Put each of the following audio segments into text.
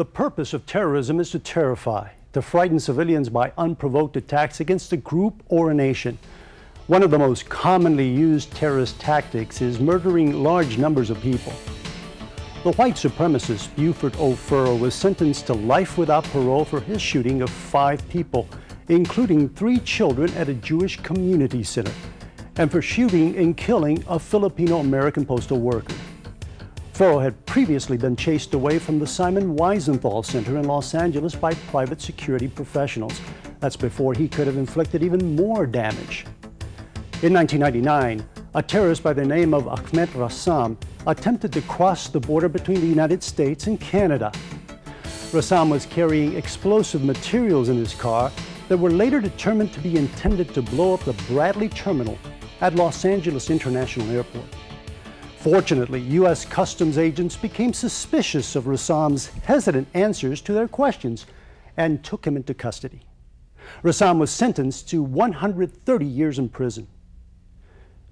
The purpose of terrorism is to terrify, to frighten civilians by unprovoked attacks against a group or a nation. One of the most commonly used terrorist tactics is murdering large numbers of people. The white supremacist Buford O'Furrow was sentenced to life without parole for his shooting of 5 people, including 3 children at a Jewish community center, and for shooting and killing a Filipino-American postal worker. Furrow had previously been chased away from the Simon Wiesenthal Center in Los Angeles by private security professionals. That's before he could have inflicted even more damage. In 1999, a terrorist by the name of Ahmed Rassam attempted to cross the border between the United States and Canada. Rassam was carrying explosive materials in his car that were later determined to be intended to blow up the Bradley Terminal at Los Angeles International Airport. Fortunately, U.S. Customs agents became suspicious of Rassam's hesitant answers to their questions and took him into custody. Rassam was sentenced to 130 years in prison.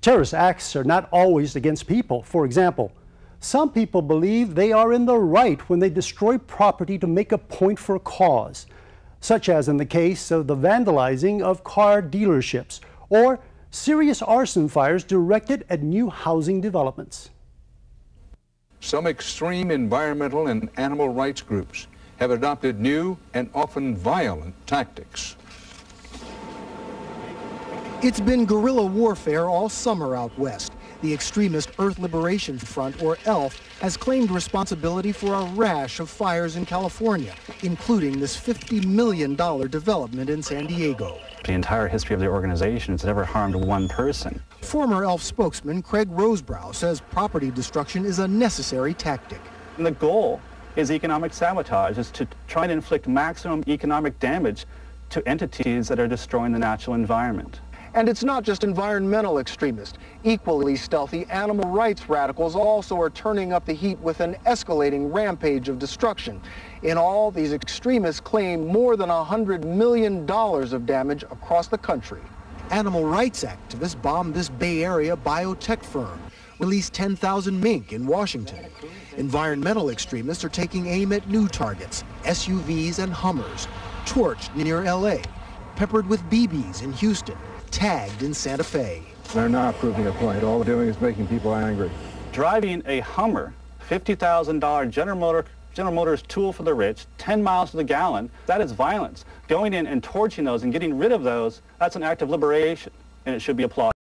Terrorist acts are not always against people. For example, some people believe they are in the right when they destroy property to make a point for a cause, such as in the case of the vandalizing of car dealerships or serious arson fires directed at new housing developments. Some extreme environmental and animal rights groups have adopted new and often violent tactics. It's been guerrilla warfare all summer out west. The extremist Earth Liberation Front, or ELF, has claimed responsibility for a rash of fires in California, including this $50 million development in San Diego. The entire history of the organization has never harmed one person. Former ELF spokesman Craig Rosebrough says property destruction is a necessary tactic. And the goal is economic sabotage, is to try to inflict maximum economic damage to entities that are destroying the natural environment. And it's not just environmental extremists. Equally stealthy animal rights radicals also are turning up the heat with an escalating rampage of destruction. In all, these extremists claim more than $100 million of damage across the country. Animal rights activists bombed this Bay Area biotech firm, released 10,000 mink in Washington. Environmental extremists are taking aim at new targets, SUVs and Hummers, torched near LA, peppered with BBs in Houston, tagged in Santa Fe. They're not proving a point. All they're doing is making people angry. Driving a Hummer, $50,000 General Motors tool for the rich, 10 miles to the gallon, that is violence. Going in and torching those and getting rid of those, that's an act of liberation, and it should be applauded.